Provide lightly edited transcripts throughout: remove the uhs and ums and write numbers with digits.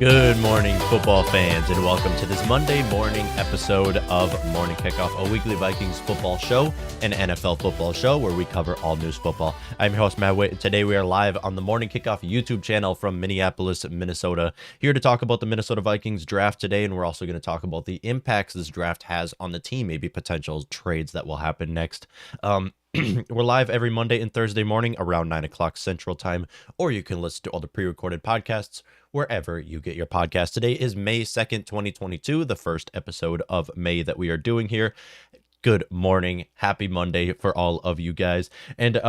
Good morning, football fans, and welcome to this Monday morning episode of Morning Kickoff, a weekly Vikings football show, an NFL football show where we cover all news football. I'm your host, Matt Whit, and today we are live on the Morning Kickoff YouTube channel from Minneapolis, Minnesota, here to talk about the Minnesota Vikings draft today, and we're also going to talk about the impacts this draft has on the team, maybe potential trades that will happen next. We're live every Monday and Thursday morning around 9 o'clock Central Time, or you can listen to all the pre-recorded podcasts wherever you get your podcast. Today is May 2nd, 2022, the first episode of May that we are doing here. Good morning. Happy Monday for all of you guys. And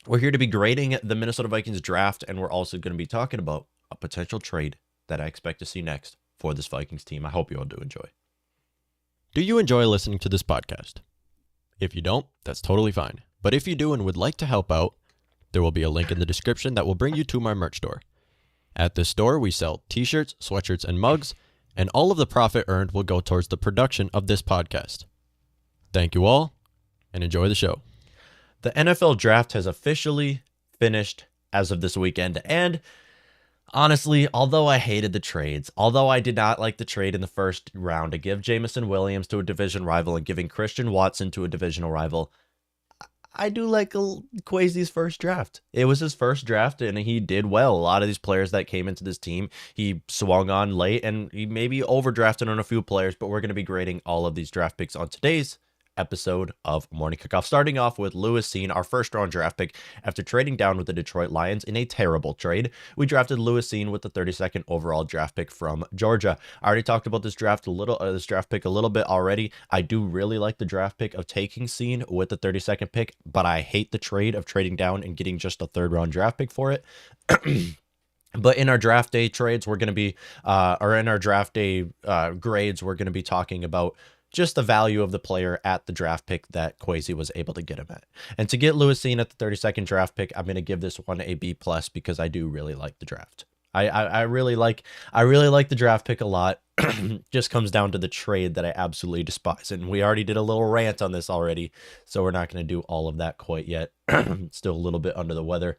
we're here to be grading the Minnesota Vikings draft, and we're also going to be talking about a potential trade that I expect to see next for this Vikings team. I hope you all do enjoy. Do you enjoy listening to this podcast? If you don't, that's totally fine. But if you do and would like to help out, there will be a link in the description that will bring you to my merch store. At this store, we sell t-shirts, sweatshirts, and mugs, and all of the profit earned will go towards the production of this podcast. Thank you all, and enjoy the show. The NFL draft has officially finished as of this weekend, and honestly, although I hated the trades, although I did not like the trade in the first round to give Jamison Williams to a division rival and giving Christian Watson to a divisional rival, I do like Kwesi's first draft. It was his first draft, and he did well. A lot of these players that came into this team, he swung on late, and he maybe overdrafted on a few players, but we're going to be grading all of these draft picks on today's episode of Morning Kickoff, starting off with Lewis Cine, our first round draft pick. After trading down with the Detroit Lions in a terrible trade, we drafted Lewis Cine with the 32nd overall draft pick from Georgia. I already talked about this draft pick a little bit already. I do really like the draft pick of taking Cine with the 32nd pick, but I hate the trade of trading down and getting just a third round draft pick for it. But in our draft day trades, we're going to be, or in our draft day grades, we're going to be talking about just the value of the player at the draft pick that Kwesi was able to get him at. And to get Lewis Cine at the 32nd draft pick, I'm going to give this one a B+ because I do really like the draft. I really like the draft pick a lot. Just comes down to the trade that I absolutely despise. And we already did a little rant on this already, so we're not going to do all of that quite yet. Still a little bit under the weather.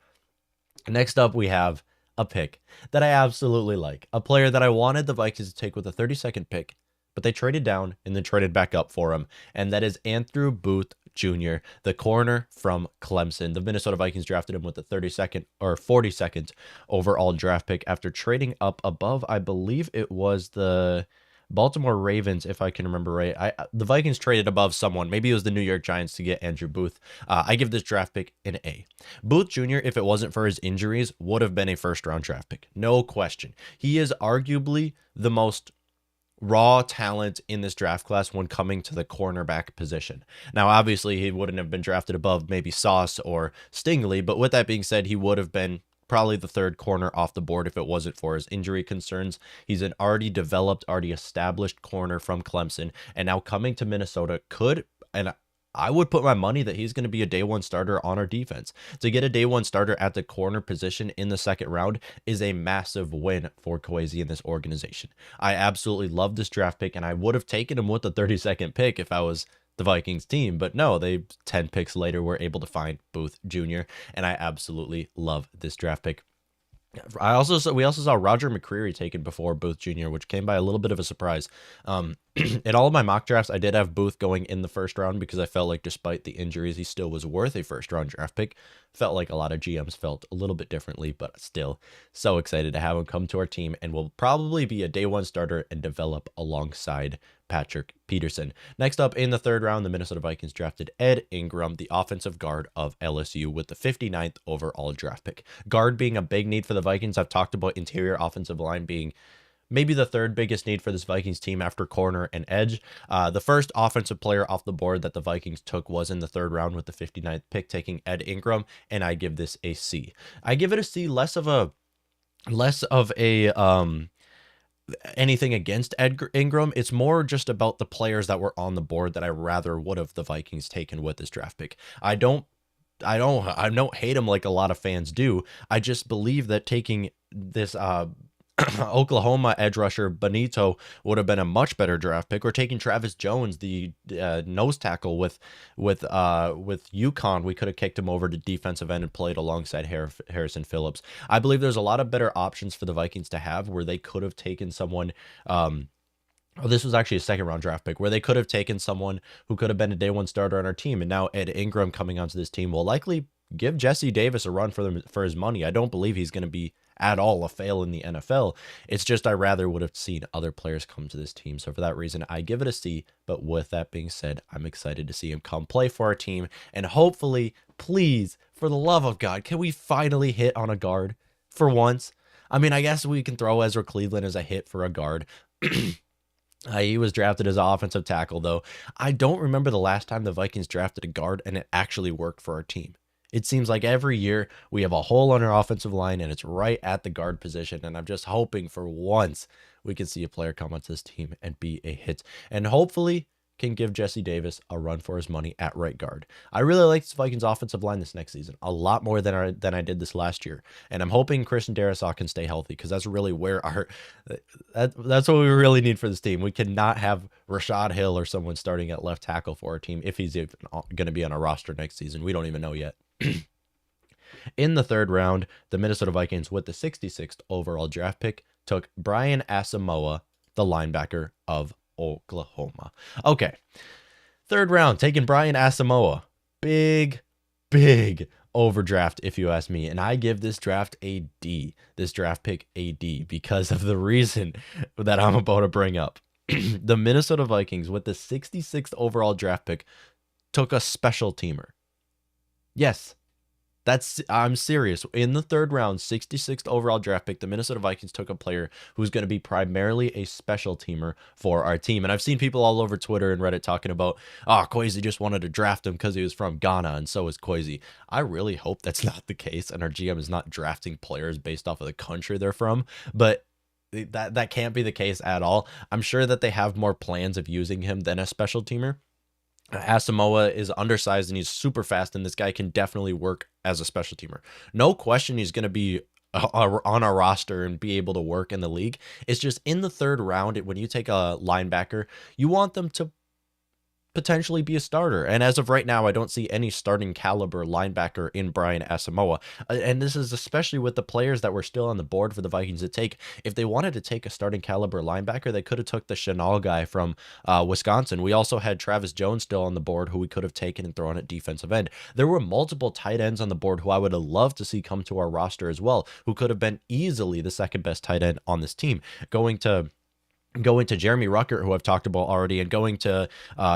Next up, we have a pick that I absolutely like. A player that I wanted the Vikings to take with the 32nd pick, but they traded down and then traded back up for him, and that is Andrew Booth Jr., the corner from Clemson. The Minnesota Vikings drafted him with the 32nd or 42nd overall draft pick after trading up above, I believe it was the Baltimore Ravens, if I can remember right. The Vikings traded above someone. Maybe it was the New York Giants to get Andrew Booth. I give this draft pick an A. Booth Jr., if it wasn't for his injuries, would have been a first-round draft pick. No question. He is arguably the most raw talent in this draft class when coming to the cornerback position. Now, obviously, he wouldn't have been drafted above maybe Sauce or Stingley, but with that being said, he would have been probably the third corner off the board if it wasn't for his injury concerns. He's an already developed, already established corner from Clemson, and now coming to Minnesota and I would put my money that he's going to be a day one starter on our defense. To get a day one starter at the corner position in the second round is a massive win for Kwesi in this organization. I absolutely love this draft pick, and I would have taken him with the 32nd pick if I was the Vikings team, but no, 10 picks later were able to find Booth Jr., and I absolutely love this draft pick. We also saw Roger McCreary taken before Booth Jr., which came by a little bit of a surprise. In all of my mock drafts, I did have Booth going in the first round because I felt like despite the injuries, he still was worth a first round draft pick. Felt like a lot of GMs felt a little bit differently, but still so excited to have him come to our team and will probably be a day one starter and develop alongside Patrick Peterson. Next up in the third round, the Minnesota Vikings drafted Ed Ingram, the offensive guard of LSU, with the 59th overall draft pick. Guard being a big need for the Vikings. I've talked about interior offensive line being maybe the third biggest need for this Vikings team after corner and edge. The first offensive player off the board that the Vikings took was in the third round with the 59th pick, taking Ed Ingram, and I give this a C. I give it a C, less of a anything against Ed Ingram. It's more just about the players that were on the board that I rather would have the Vikings taken with this draft pick. I don't hate him like a lot of fans do. I just believe that taking this Oklahoma edge rusher Benito would have been a much better draft pick. Or taking Travis Jones, the nose tackle with UConn, we could have kicked him over to defensive end and played alongside Harrison Phillips. I believe there's a lot of better options for the Vikings to have where they could have taken someone. This was actually a second-round draft pick where they could have taken someone who could have been a day-one starter on our team. And now Ed Ingram coming onto this team will likely give Jesse Davis a run for his money. I don't believe he's going to be at all a fail in the NFL. It's just I rather would have seen other players come to this team. So for that reason, I give it a C. But with that being said, I'm excited to see him come play for our team. And hopefully, please, for the love of God, can we finally hit on a guard for once? I mean, I guess we can throw Ezra Cleveland as a hit for a guard. He was drafted as an offensive tackle, though. I don't remember the last time the Vikings drafted a guard and it actually worked for our team. It seems like every year we have a hole on our offensive line and it's right at the guard position. And I'm just hoping for once we can see a player come onto this team and be a hit. And hopefully can give Jesse Davis a run for his money at right guard. I really like this Vikings offensive line this next season, a lot more than I did this last year. And I'm hoping Christian Darrisaw can stay healthy because that's really where that's what we really need for this team. We cannot have Rashad Hill or someone starting at left tackle for our team if he's even going to be on a roster next season. We don't even know yet. In the third round, the Minnesota Vikings, with the 66th overall draft pick, took Brian Asamoah, the linebacker of Oklahoma. Okay. Third round, taking Brian Assamoah. Big overdraft, if you ask me. And I give this draft a D. This draft pick a D because of the reason that I'm about to bring up. The Minnesota Vikings, with the 66th overall draft pick, took a special teamer. Yes. I'm serious. In the third round, 66th overall draft pick, the Minnesota Vikings took a player who's going to be primarily a special teamer for our team. And I've seen people all over Twitter and Reddit talking about, Kwesi just wanted to draft him because he was from Ghana, and so is Kwesi. I really hope that's not the case, and our GM is not drafting players based off of the country they're from. But that can't be the case at all. I'm sure that they have more plans of using him than a special teamer. Assamoah is undersized and he's super fast, and this guy can definitely work as a special teamer. No question he's going to be on a roster and be able to work in the league. It's just in the third round, when you take a linebacker, you want them to potentially be a starter. And as of right now, I don't see any starting caliber linebacker in Brian Asamoah. And this is especially with the players that were still on the board for the Vikings to take. If they wanted to take a starting caliber linebacker, they could have took the Chandler guy from Wisconsin. We also had Travis Jones still on the board, who we could have taken and thrown at defensive end. There were multiple tight ends on the board who I would have loved to see come to our roster as well, who could have been easily the second best tight end on this team. Going to Jeremy Ruckert, who I've talked about already, and going to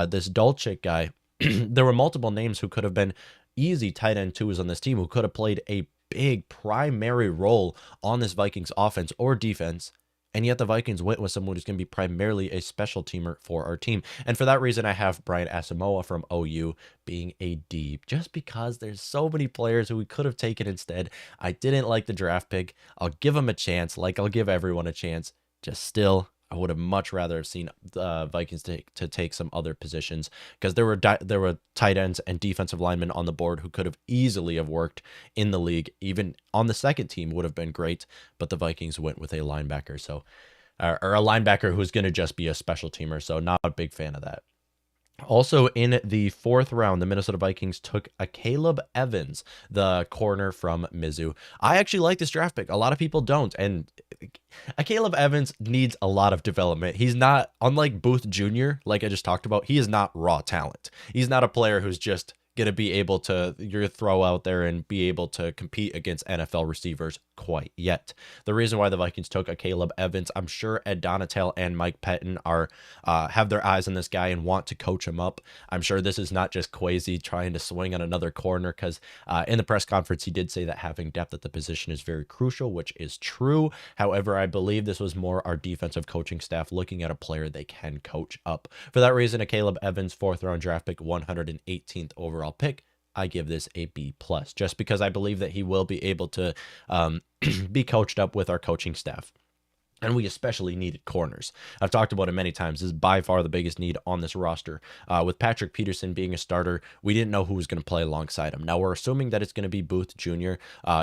this Dolchik guy, there were multiple names who could have been easy tight end twos on this team, who could have played a big primary role on this Vikings offense or defense. And yet the Vikings went with someone who's going to be primarily a special teamer for our team. And for that reason, I have Brian Asamoah from OU being a D, just because there's so many players who we could have taken instead. I didn't like the draft pick. I'll give him a chance, like I'll give everyone a chance. Just still, I would have much rather have seen the Vikings to take some other positions, because there were tight ends and defensive linemen on the board who could have easily have worked in the league. Even on the second team would have been great, but the Vikings went with a linebacker, or a linebacker who's going to just be a special teamer. So not a big fan of that. Also in the fourth round, the Minnesota Vikings took a Caleb Evans, the corner from Mizzou. I actually like this draft pick. A lot of people don't. And a Caleb Evans needs a lot of development. He's not, unlike Booth Jr., like I just talked about, he is not raw talent. He's not a player who's just going to be able to throw out there and be able to compete against NFL receivers quite yet. The reason why the Vikings took a Caleb Evans, I'm sure Ed Donatel and Mike Pettin are have their eyes on this guy and want to coach him up. I'm sure this is not just Kwesi trying to swing on another corner, because in the press conference he did say that having depth at the position is very crucial, which is true. However, I believe this was more our defensive coaching staff looking at a player they can coach up. For that reason, a Caleb Evans, fourth round draft pick, 118th overall pick, I give this a B+, just because I believe that he will be able to be coached up with our coaching staff. And we especially needed corners. I've talked about it many times. This is by far the biggest need on this roster. With Patrick Peterson being a starter, we didn't know who was going to play alongside him. Now we're assuming that it's going to be Booth Jr.,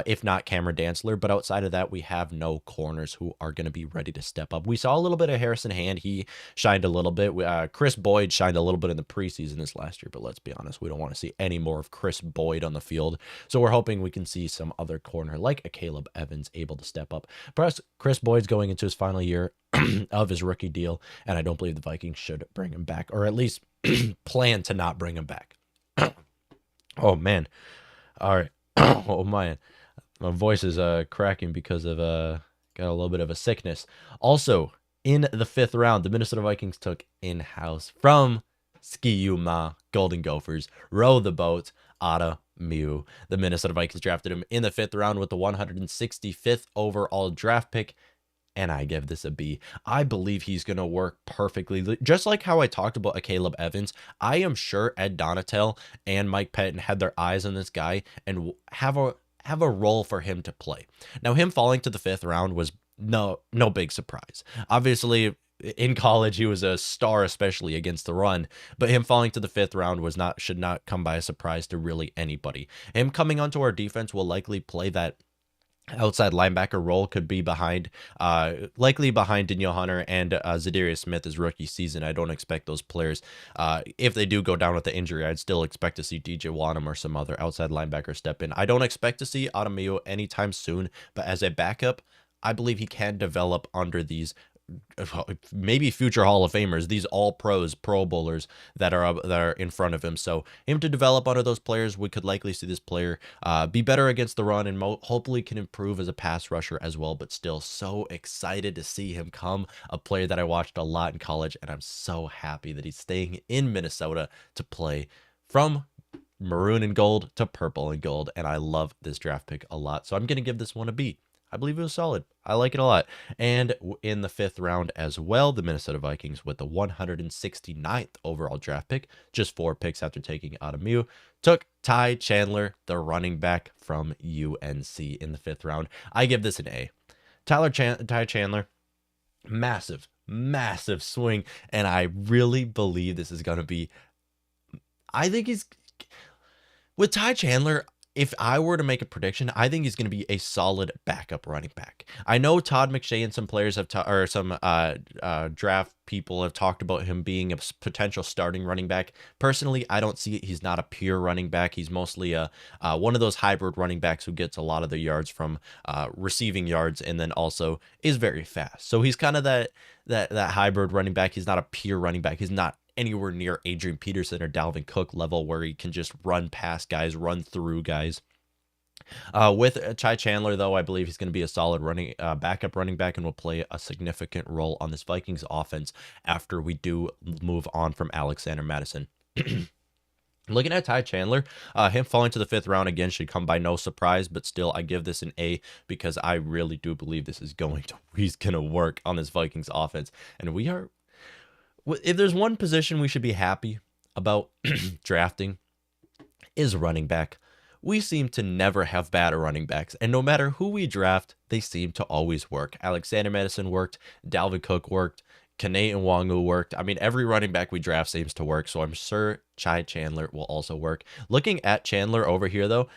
if not Cameron Dantzler. But outside of that, we have no corners who are going to be ready to step up. We saw a little bit of Harrison Hand. He shined a little bit. Chris Boyd shined a little bit in the preseason this last year. But let's be honest, we don't want to see any more of Chris Boyd on the field. So we're hoping we can see some other corner like a Caleb Evans able to step up. Plus, Chris Boyd's going into his final year of his rookie deal, and I don't believe the Vikings should bring him back, or at least plan to not bring him back. Oh man. All right. Oh man. My voice is cracking because of got a little bit of a sickness. Also, in the 5th round, the Minnesota Vikings took in-house from Ski-U-Ma Golden Gophers, row the boat, Ada Mew. The Minnesota Vikings drafted him in the 5th round with the 165th overall draft pick, and I give this a B. I believe he's going to work perfectly. Just like how I talked about a Caleb Evans, I am sure Ed Donatel and Mike Pettin had their eyes on this guy and have a role for him to play. Now, him falling to the 5th round was no big surprise. Obviously, in college, he was a star, especially against the run, but him falling to the 5th round should not come by a surprise to really anybody. Him coming onto our defense will likely play that outside linebacker role, could be likely behind Danielle Hunter and Zadarius Smith his rookie season. I don't expect those players, if they do go down with the injury, I'd still expect to see DJ Wanham or some other outside linebacker step in. I don't expect to see Adamio anytime soon, but as a backup, I believe he can develop under these maybe future Hall of Famers, these all pros, Pro Bowlers that are in front of him. So him to develop under those players, we could likely see this player be better against the run and hopefully can improve as a pass rusher as well. But still so excited to see him come, a player that I watched a lot in college, and I'm so happy that he's staying in Minnesota to play from maroon and gold to purple and gold. And I love this draft pick a lot. So I'm going to give this one a B. I believe it was solid. I like it a lot. And in the 5th round as well, the Minnesota Vikings with the 169th overall draft pick, just 4 picks after taking Adamio, took Ty Chandler, the running back from UNC in the 5th round. I give this an A. Ty Chandler, massive swing. And I really believe this is going to be, I think with Ty Chandler, if I were to make a prediction, I think he's going to be a solid backup running back. I know Todd McShay and some players some draft people have talked about him being a potential starting running back. Personally, I don't see it. He's not a pure running back. He's mostly one of those hybrid running backs who gets a lot of the yards from receiving yards and then also is very fast. So he's kind of that hybrid running back. He's not a pure running back. He's not anywhere near Adrian Peterson or Dalvin Cook level where he can just run past guys, run through guys. With Ty Chandler, though, I believe he's going to be a solid backup running back and will play a significant role on this Vikings offense after we do move on from Alexander Madison. Looking at Ty Chandler, him falling to the 5th round again should come by no surprise, but still I give this an A because I really do believe he's going to work on this Vikings offense. And if there's one position we should be happy about drafting is running back. We seem to never have bad running backs, and no matter who we draft, they seem to always work. Alexander Madison worked, Dalvin Cook worked, Kane Nwangu worked. I mean, every running back we draft seems to work, so I'm sure Ty Chandler will also work. Looking at Chandler over here, though,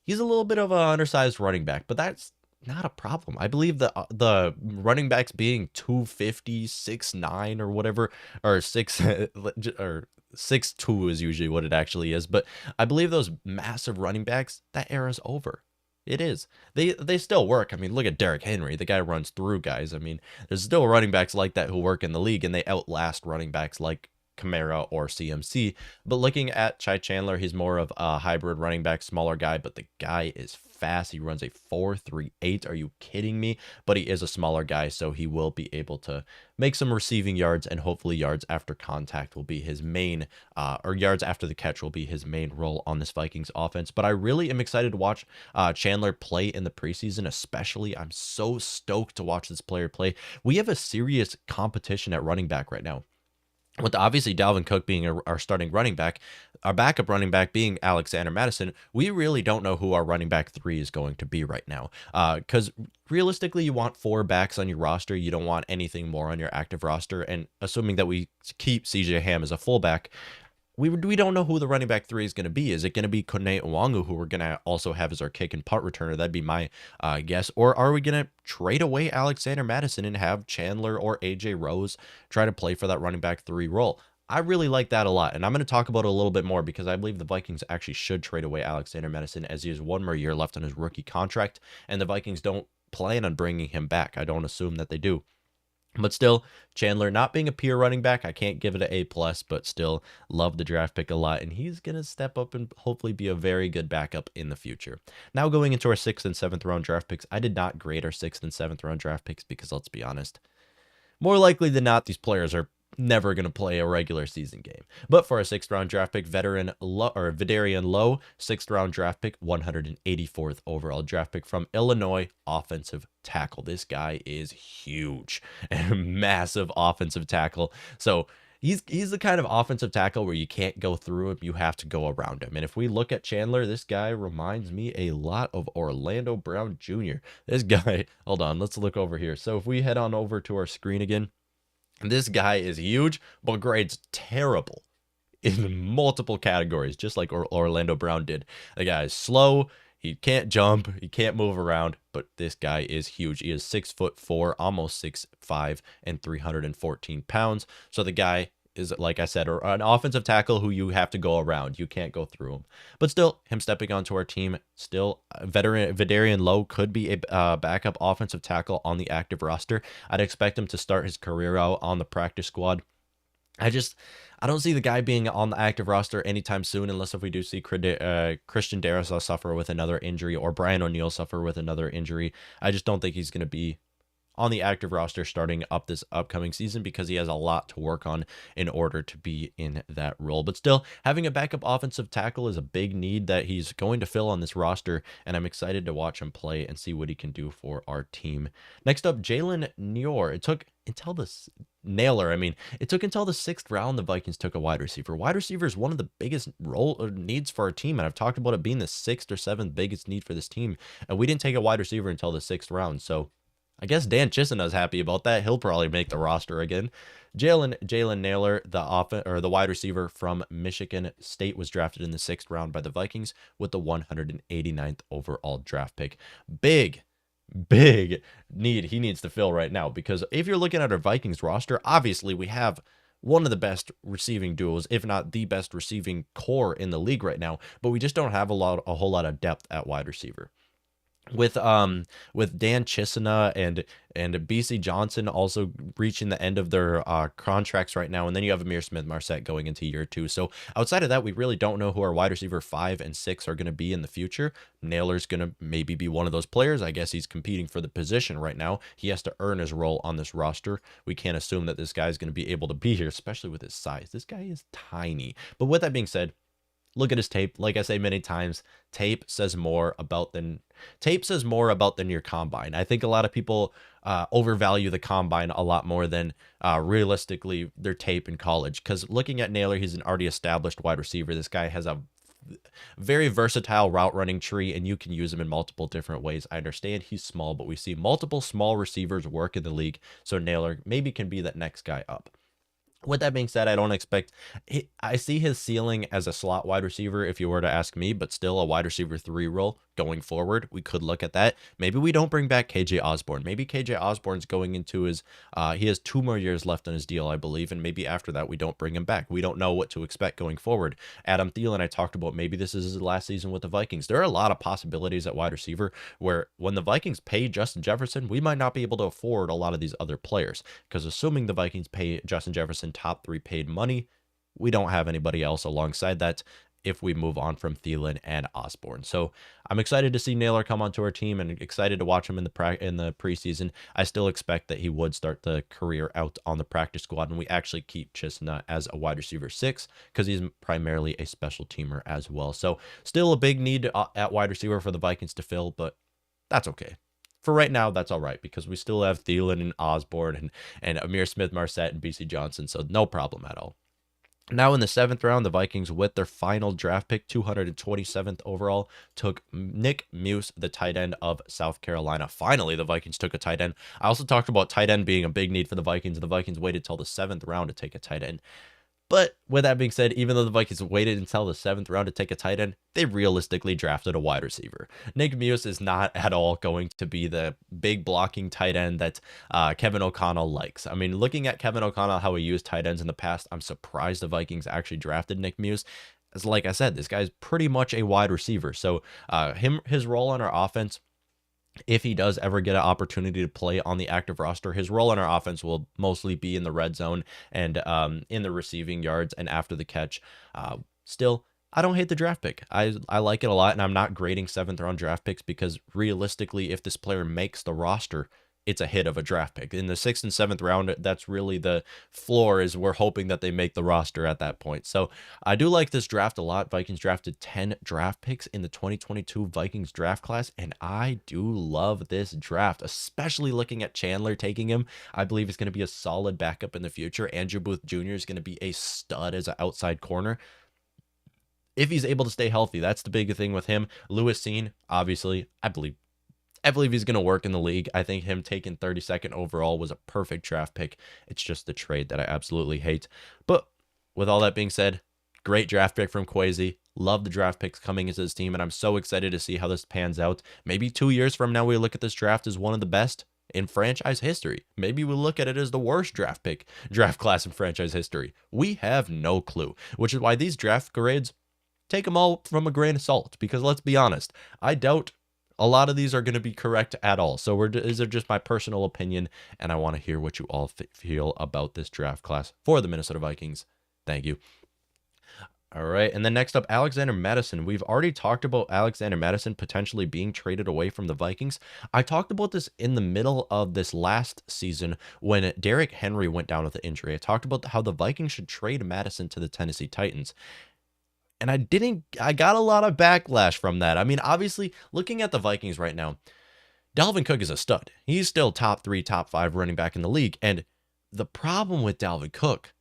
he's a little bit of an undersized running back, but that's not a problem. I believe the running backs being 250, 6'9" or whatever, or 6 or 6'2" is usually what it actually is. But I believe those massive running backs, that era's over. It is. They still work. I mean, look at Derrick Henry. The guy runs through guys. I mean, there's still running backs like that who work in the league, and they outlast running backs like Kamara or CMC. But looking at Ty Chandler, he's more of a hybrid running back, smaller guy, but the guy is fast. He runs a 4.38. Are you kidding me? But he is a smaller guy, so he will be able to make some receiving yards, and hopefully yards after contact will be his main, or yards after the catch will be his main role on this Vikings offense. But I really am excited to watch Chandler play in the preseason, especially. I'm so stoked to watch this player play. We have a serious competition at running back right now. with obviously Dalvin Cook being our starting running back, our backup running back being Alexander Madison, we really don't know who our running back 3 is going to be right now. Because realistically, you want 4 backs on your roster. You don't want anything more on your active roster. And assuming that we keep CJ Ham as a fullback, we don't know who the running back 3 is going to be. Is it going to be Kone Nwangu, who we're going to also have as our kick and punt returner? That'd be my guess. Or are we going to trade away Alexander Madison and have Chandler or AJ Rose try to play for that running back 3 role? I really like that a lot, and I'm going to talk about it a little bit more because I believe the Vikings actually should trade away Alexander Madison, as he has one more year left on his rookie contract, and the Vikings don't plan on bringing him back. I don't assume that they do. But still, Chandler not being a pure running back, I can't give it an A+, but still love the draft pick a lot, and he's going to step up and hopefully be a very good backup in the future. Now going into our 6th and 7th round draft picks, I did not grade our 6th and 7th round draft picks because let's be honest, more likely than not, these players are never going to play a regular season game. But for a 6th round draft pick, Vidarian Lowe, 6th round draft pick, 184th overall draft pick from Illinois, offensive tackle. This guy is huge and massive offensive tackle. So he's the kind of offensive tackle where you can't go through him, you have to go around him. And if we look at Chandler, this guy reminds me a lot of Orlando Brown Jr. This guy, hold on, let's look over here. So if we head on over to our screen again, this guy is huge, but grades terrible in multiple categories, just like Orlando Brown did. The guy is slow. He can't jump. He can't move around, but this guy is huge. He is 6'4", almost 6'5", and 314 pounds. So the guy is, like I said, an offensive tackle who you have to go around. You can't go through him. But still, him stepping onto our team, still, Vidarian Lowe could be a backup offensive tackle on the active roster. I'd expect him to start his career out on the practice squad. I don't see the guy being on the active roster anytime soon, unless if we do see Christian Darrisaw suffer with another injury or Brian O'Neill suffer with another injury. I just don't think he's going to be on the active roster starting up this upcoming season because he has a lot to work on in order to be in that role. But still, having a backup offensive tackle is a big need that he's going to fill on this roster, and I'm excited to watch him play and see what he can do for our team. Next up, Jalen Nailor. It took until the 6th round the Vikings took a wide receiver. Wide receiver is one of the biggest needs for our team, and I've talked about it being the 6th or 7th biggest need for this team, and we didn't take a wide receiver until the 6th round. So I guess Dan Chisena's happy about that. He'll probably make the roster again. Jalen Nailor, the wide receiver from Michigan State, was drafted in the 6th round by the Vikings with the 189th overall draft pick. Big need he needs to fill right now, because if you're looking at our Vikings roster, obviously we have one of the best receiving duos, if not the best receiving core in the league right now, but we just don't have a whole lot of depth at wide receiver. With Dan Chisena and BC Johnson also reaching the end of their contracts right now, and then you have Amir Smith-Marset going into year 2. So outside of that, we really don't know who our wide receiver 5 and 6 are going to be in the future. Nailor's going to maybe be one of those players. I guess he's competing for the position right now. He has to earn his role on this roster. We can't assume that this guy is going to be able to be here, especially with his size. This guy is tiny. But with that being said, look at his tape. Like I say many times, tape says more about than your combine. I think a lot of people overvalue the combine a lot more than realistically their tape in college. Because looking at Nailor, he's an already established wide receiver. This guy has a very versatile route running tree, and you can use him in multiple different ways. I understand he's small, but we see multiple small receivers work in the league. So Nailor maybe can be that next guy up. With that being said, I see his ceiling as a slot wide receiver if you were to ask me, but still a wide receiver 3 role going forward. We could look at that. Maybe we don't bring back KJ Osborne. Maybe KJ Osborne's going into his, he has 2 more years left on his deal, I believe, and maybe after that we don't bring him back. We don't know what to expect going forward. Adam Thielen, I talked about, maybe this is his last season with the Vikings. There are a lot of possibilities at wide receiver where when the Vikings pay Justin Jefferson, we might not be able to afford a lot of these other players, because assuming the Vikings pay Justin Jefferson top 3 paid money, we don't have anybody else alongside that if we move on from Thielen and Osborne. So I'm excited to see Nailor come onto our team and excited to watch him in the preseason. I still expect that he would start the career out on the practice squad, and we actually keep Chisena as a wide receiver 6 because he's primarily a special teamer as well. So still a big need at wide receiver for the Vikings to fill, but that's okay. for right now, that's all right because we still have Thielen and Osborne and Amir Smith-Marset and BC Johnson, so no problem at all. Now in the 7th round, the Vikings, with their final draft pick, 227th overall, took Nick Muse, the tight end of South Carolina. Finally, the Vikings took a tight end. I also talked about tight end being a big need for the Vikings. The Vikings waited till the 7th round to take a tight end. But with that being said, even though the Vikings waited until the 7th round to take a tight end, they realistically drafted a wide receiver. Nick Muse is not at all going to be the big blocking tight end that Kevin O'Connell likes. I mean, looking at Kevin O'Connell, how he used tight ends in the past, I'm surprised the Vikings actually drafted Nick Muse. As like I said, this guy's pretty much a wide receiver. So his role on our offense, if he does ever get an opportunity to play on the active roster, his role in our offense will mostly be in the red zone and in the receiving yards and after the catch. Still, I don't hate the draft pick. I like it a lot, and I'm not grading 7th round draft picks because realistically, if this player makes the roster, it's a hit of a draft pick. In the 6th and 7th round, that's really the floor, is we're hoping that they make the roster at that point. So I do like this draft a lot. Vikings drafted 10 draft picks in the 2022 Vikings draft class, and I do love this draft, especially looking at Chandler taking him. I believe he's going to be a solid backup in the future. Andrew Booth Jr. is going to be a stud as an outside corner if he's able to stay healthy. That's the big thing with him. Lewis Cine, obviously, I believe he's going to work in the league. I think him taking 32nd overall was a perfect draft pick. It's just the trade that I absolutely hate. But with all that being said, great draft pick from Kwesi. Love the draft picks coming into this team, and I'm so excited to see how this pans out. Maybe 2 years from now, we look at this draft as one of the best in franchise history. Maybe we'll look at it as the worst draft class in franchise history. We have no clue, which is why these draft grades, take them all from a grain of salt, because let's be honest, I doubt a lot of these are going to be correct at all. So these are just my personal opinion, and I want to hear what you all feel about this draft class for the Minnesota Vikings. Thank you. All right, and then next up, Alexander Mattison. We've already talked about Alexander Mattison potentially being traded away from the Vikings. I talked about this in the middle of this last season when Derrick Henry went down with an injury. I talked about how the Vikings should trade Mattison to the Tennessee Titans. And I got a lot of backlash from that. I mean, obviously, looking at the Vikings right now, Dalvin Cook is a stud. He's still top 3, top 5 running back in the league. And the problem with Dalvin Cook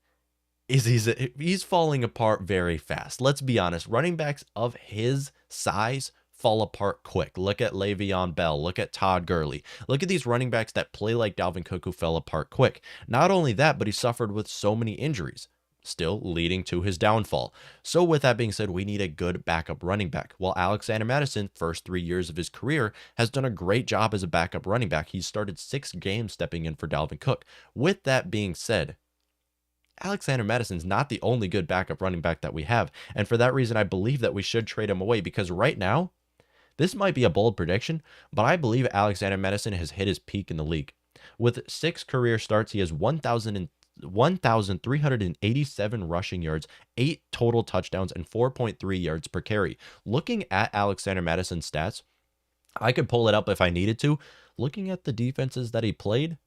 is he's falling apart very fast. Let's be honest. Running backs of his size fall apart quick. Look at Le'Veon Bell. Look at Todd Gurley. Look at these running backs that play like Dalvin Cook who fell apart quick. Not only that, but he suffered with so many injuries, still leading to his downfall. So with that being said, we need a good backup running back. While Alexander Mattison, first 3 years of his career, has done a great job as a backup running back. He's started 6 games stepping in for Dalvin Cook. With that being said, Alexander Madison's not the only good backup running back that we have. And for that reason, I believe that we should trade him away, because right now, this might be a bold prediction, but I believe Alexander Mattison has hit his peak in the league. With 6 career starts, he has 1,387 rushing yards, 8 total touchdowns, and 4.3 yards per carry. Looking at Alexander Madison's stats, I could pull it up if I needed to. Looking at the defenses that he played,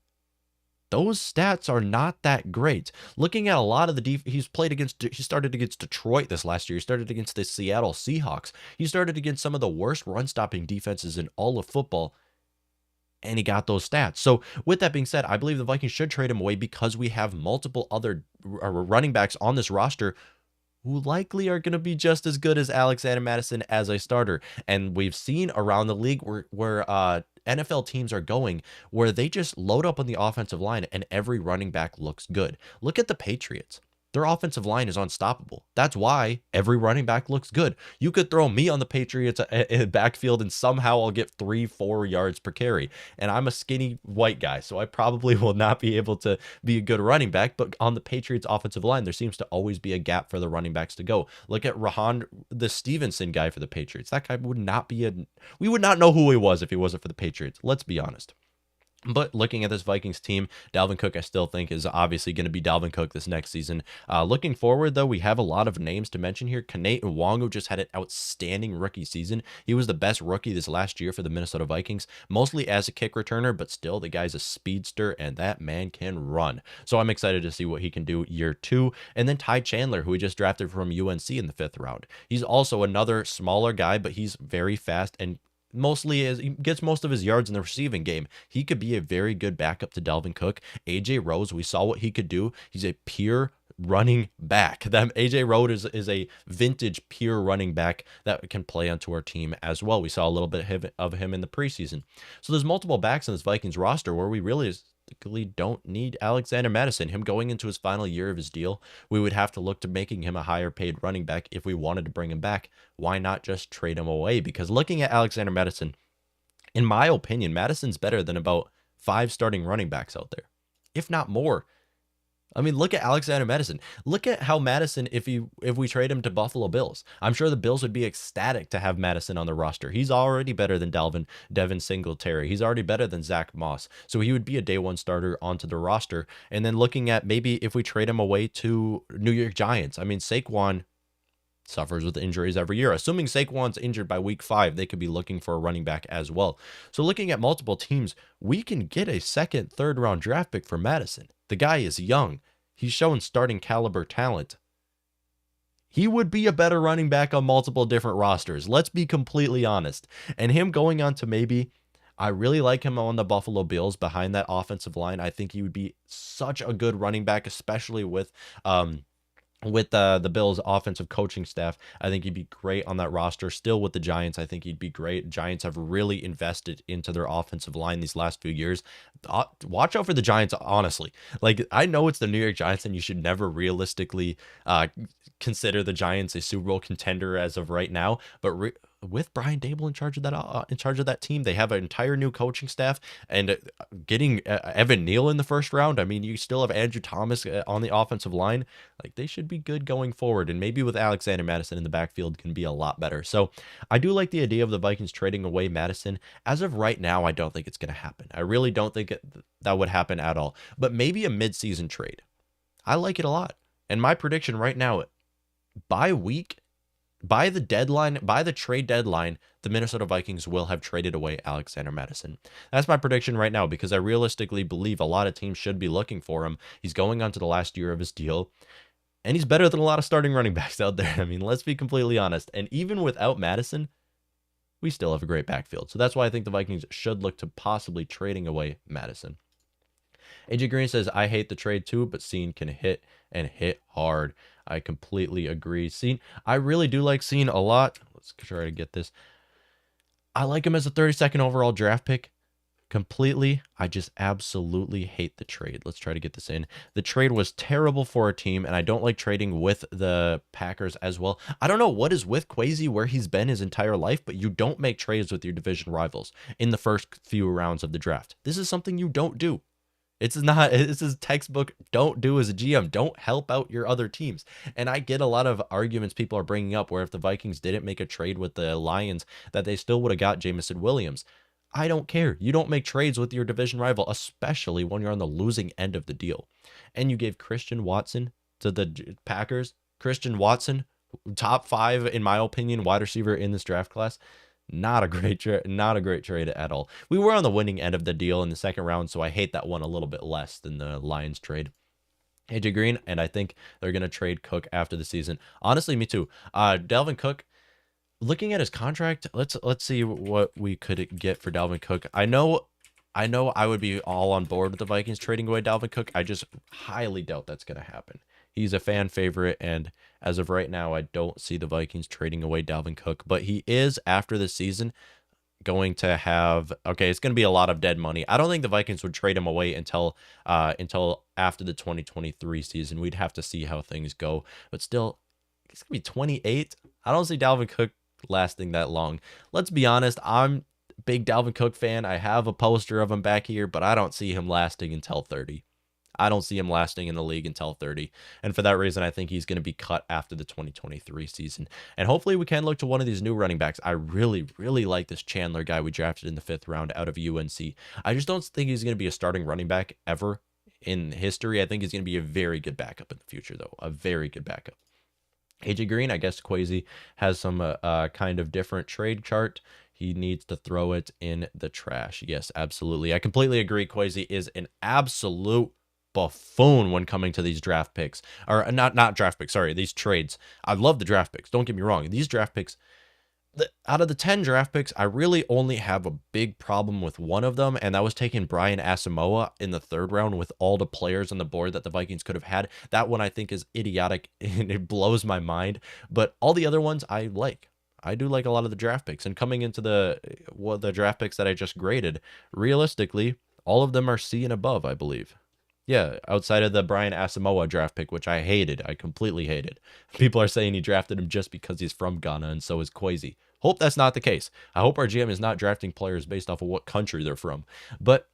those stats are not that great. Looking at a lot of the he started against Detroit this last year. He started against the Seattle Seahawks. He started against some of the worst run-stopping defenses in all of football, and he got those stats. So with that being said, I believe the Vikings should trade him away because we have multiple other running backs on this roster who likely are going to be just as good as Alexander Mattison as a starter. And we've seen around the league where NFL teams are going, where they just load up on the offensive line and every running back looks good. Look at the Patriots. Their offensive line is unstoppable. That's why every running back looks good. You could throw me on the Patriots in the backfield and somehow I'll get 3-4 yards per carry. And I'm a skinny white guy, so I probably will not be able to be a good running back. But on the Patriots offensive line, there seems to always be a gap for the running backs to go. Look at Rahan, the Stevenson guy for the Patriots. That guy would not be we would not know who he was if he wasn't for the Patriots. Let's be honest. But looking at this Vikings team, Dalvin Cook, I still think, is obviously going to be Dalvin Cook this next season. Looking forward, though, we have a lot of names to mention here. Kane Nwangwu just had an outstanding rookie season. He was the best rookie this last year for the Minnesota Vikings, mostly as a kick returner, but still, the guy's a speedster, and that man can run. So I'm excited to see what he can do year 2. And then Ty Chandler, who we just drafted from UNC in the 5th round. He's also another smaller guy, but he's very fast and he gets most of his yards in the receiving game. He could be a very good backup to Dalvin Cook. AJ Rose, we saw what he could do. He's a pure running back. That AJ Rose is a vintage pure running back that can play onto our team as well. We saw a little bit of him in the preseason. So there's multiple backs in this Vikings roster where we really don't need Alexander Mattison. Him going into his final year of his deal, we would have to look to making him a higher paid running back if we wanted to bring him back. Why not just trade him away? Because looking at Alexander Mattison, in my opinion, Madison's better than about 5 starting running backs out there, if not more. I mean, look at Alexander Mattison. Look at how Mattison, if we trade him to Buffalo Bills, I'm sure the Bills would be ecstatic to have Mattison on the roster. He's already better than Devin Singletary. He's already better than Zach Moss. So he would be a day one starter onto the roster. And then looking at maybe if we trade him away to New York Giants. I mean, Saquon suffers with injuries every year. Assuming Saquon's injured by week 5, they could be looking for a running back as well. So looking at multiple teams, we can get a second, third round draft pick for Mattison. The guy is young. He's showing starting caliber talent. He would be a better running back on multiple different rosters. Let's be completely honest. And him going on to maybe, I really like him on the Buffalo Bills behind that offensive line. I think he would be such a good running back, especially with the Bills offensive coaching staff. I think he'd be great on that roster. Still with the Giants, I think he'd be great. Giants have really invested into their offensive line these last few years. Watch out for the Giants, honestly. Like, I know it's the New York Giants and you should never realistically consider the Giants a Super Bowl contender as of right now, but with Brian Dable in charge of that team, they have an entire new coaching staff, and getting Evan Neal in the first round. I mean, you still have Andrew Thomas on the offensive line. Like, they should be good going forward, and maybe with Alexander Mattison in the backfield can be a lot better. So I do like the idea of the Vikings trading away Mattison. As of right now, I don't think it's going to happen. I really don't think that would happen at all. But maybe a midseason trade. I like it a lot. And my prediction right now, by the trade deadline, the Minnesota Vikings will have traded away Alexander Mattison. That's my prediction right now, because I realistically believe a lot of teams should be looking for him. He's going on to the last year of his deal, and he's better than a lot of starting running backs out there. I mean, let's be completely honest. And even without Mattison, we still have a great backfield. So that's why I think the Vikings should look to possibly trading away Mattison. AJ Green says, I hate the trade too, but Scene can hit and hit hard. I completely agree. Scene, I really do like Scene a lot. Let's try to get this. I like him as a 32nd overall draft pick. Completely. I just absolutely hate the trade. Let's try to get this in. The trade was terrible for our team, and I don't like trading with the Packers as well. I don't know what is with Kwesi, where he's been his entire life, but you don't make trades with your division rivals in the first few rounds of the draft. This is something you don't do. This is textbook don't do as a GM. Don't help out your other teams. And I get a lot of arguments people are bringing up where if the Vikings didn't make a trade with the Lions, that they still would have got Jameson Williams. I don't care. You don't make trades with your division rival, especially when you're on the losing end of the deal. And you gave Christian Watson to the Packers. Christian Watson, top 5, in my opinion, wide receiver in this draft class. Not a great trade at all. We were on the winning end of the deal in the second round, so I hate that one a little bit less than the Lions trade. AJ Green, and I think they're going to trade Cook after the season. Honestly, me too. Dalvin Cook, looking at his contract, let's see what we could get for Dalvin Cook. I know I would be all on board with the Vikings trading away Dalvin Cook. I just highly doubt that's going to happen. He's a fan favorite, and as of right now, I don't see the Vikings trading away Dalvin Cook. But he is, after the season, going to have, it's going to be a lot of dead money. I don't think the Vikings would trade him away until after the 2023 season. We'd have to see how things go. But still, he's going to be 28. I don't see Dalvin Cook lasting that long. Let's be honest, I'm a big Dalvin Cook fan. I have a poster of him back here, but I don't see him lasting until 30. I don't see him lasting in the league until 30. And for that reason, I think he's going to be cut after the 2023 season. And hopefully we can look to one of these new running backs. I really, really like this Chandler guy we drafted in the 5th round out of UNC. I just don't think he's going to be a starting running back ever in history. I think he's going to be a very good backup in the future, though. A very good backup. AJ Green, I guess Kwesi has some kind of different trade chart. He needs to throw it in the trash. Yes, absolutely. I completely agree. Kwesi is an absolute buffoon when coming to these draft picks, or not draft picks, sorry, these trades. I love the draft picks, don't get me wrong. These draft picks, out of the 10 draft picks, I really only have a big problem with one of them, and that was taking Brian Assamoa in the 3rd round with all the players on the board that the Vikings could have had. That one I think is idiotic and it blows my mind, but all the other ones I like. I do like a lot of the draft picks, and coming into the draft picks that I just graded, realistically, all of them are C and above, I believe. Yeah, outside of the Brian Asamoah draft pick, which I hated. I completely hated. People are saying he drafted him just because he's from Ghana, and so is Kwesi. Hope that's not the case. I hope our GM is not drafting players based off of what country they're from. But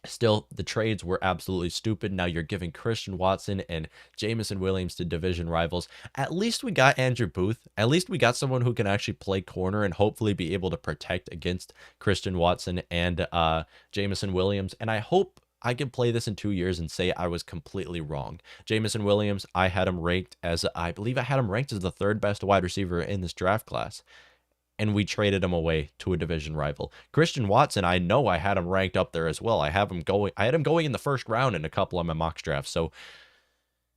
still, the trades were absolutely stupid. Now you're giving Christian Watson and Jameson Williams to division rivals. At least we got Andrew Booth. At least we got someone who can actually play corner and hopefully be able to protect against Christian Watson and Jameson Williams. And I hope I can play this in 2 years and say I was completely wrong. Jameson Williams, I had him ranked as, I believe I had him ranked as the 3rd best wide receiver in this draft class, and we traded him away to a division rival. Christian Watson, I know I had him ranked up there as well. I had him going in the 1st round in a couple of my mock drafts. So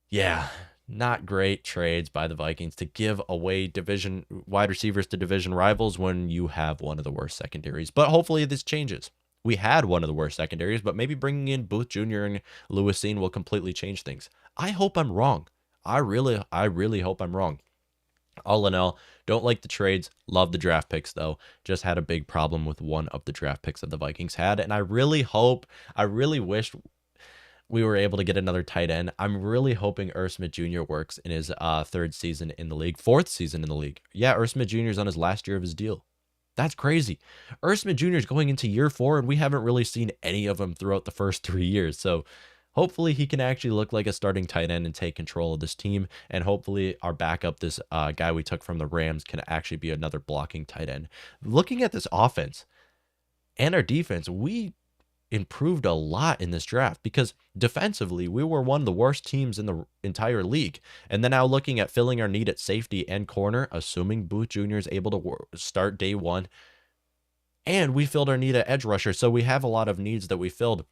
yeah, not great trades by the Vikings to give away division wide receivers to division rivals when you have one of the worst secondaries. But hopefully this changes. We had one of the worst secondaries, but maybe bringing in Booth Jr. and Lewisine will completely change things. I hope I'm wrong. I really hope I'm wrong. All in all, don't like the trades. Love the draft picks, though. Just had a big problem with one of the draft picks that the Vikings had. And I really wish we were able to get another tight end. I'm really hoping Irv Smith Jr. works in his 3rd season in the league, 4th season in the league. Yeah, Irv Smith Jr. is on his last year of his deal. That's crazy. Irv Smith Jr. is going into year 4, and we haven't really seen any of him throughout the first 3 years. So hopefully he can actually look like a starting tight end and take control of this team. And hopefully our backup, this guy we took from the Rams, can actually be another blocking tight end. Looking at this offense and our defense, we improved a lot in this draft because defensively we were one of the worst teams in the entire league. And then now looking at filling our need at safety and corner, assuming Booth Jr. is able to start day 1, and we filled our need at edge rusher. So we have a lot of needs that we filled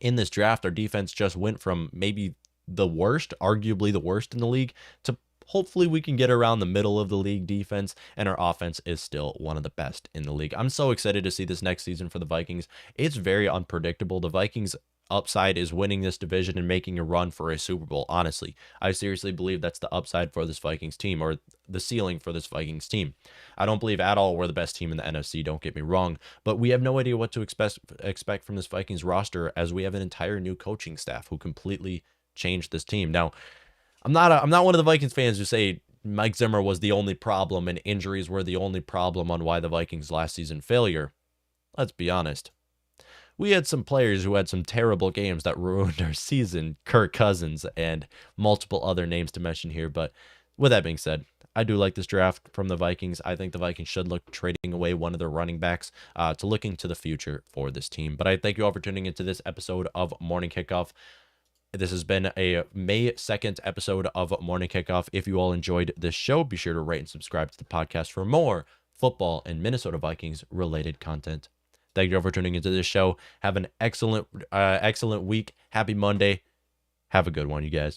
in this draft. Our defense just went from maybe the worst, arguably the worst in the league, to hopefully we can get around the middle of the league defense, and our offense is still one of the best in the league. I'm so excited to see this next season for the Vikings. It's very unpredictable. The Vikings upside is winning this division and making a run for a Super Bowl. Honestly, I seriously believe that's the upside for this Vikings team, or the ceiling for this Vikings team. I don't believe at all we're the best team in the NFC, don't get me wrong, but we have no idea what to expect from this Vikings roster, as we have an entire new coaching staff who completely changed this team. Now, I'm not one of the Vikings fans who say Mike Zimmer was the only problem and injuries were the only problem on why the Vikings last season failure. Let's be honest. We had some players who had some terrible games that ruined our season, Kirk Cousins and multiple other names to mention here. But with that being said, I do like this draft from the Vikings. I think the Vikings should look trading away one of their running backs to looking to the future for this team. But I thank you all for tuning into this episode of Morning Kickoff. This has been a May 2nd episode of Morning Kickoff. If you all enjoyed this show, be sure to rate and subscribe to the podcast for more football and Minnesota Vikings related content. Thank you all for tuning into this show. Have an excellent week. Happy Monday. Have a good one, you guys.